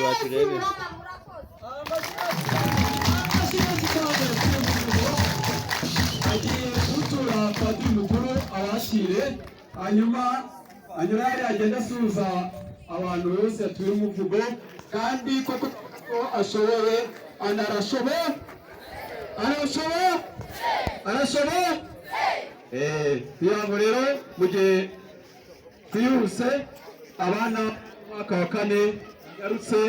Reka turebe. Agiye gutura padiri mukuru abashire hanyuma anyura agenda asuhuza abantu bose atuye umuvugo kandi koko ashoboye anarashoboye kugira rero mu gihe twihuse abana mwaka wa kane yarutse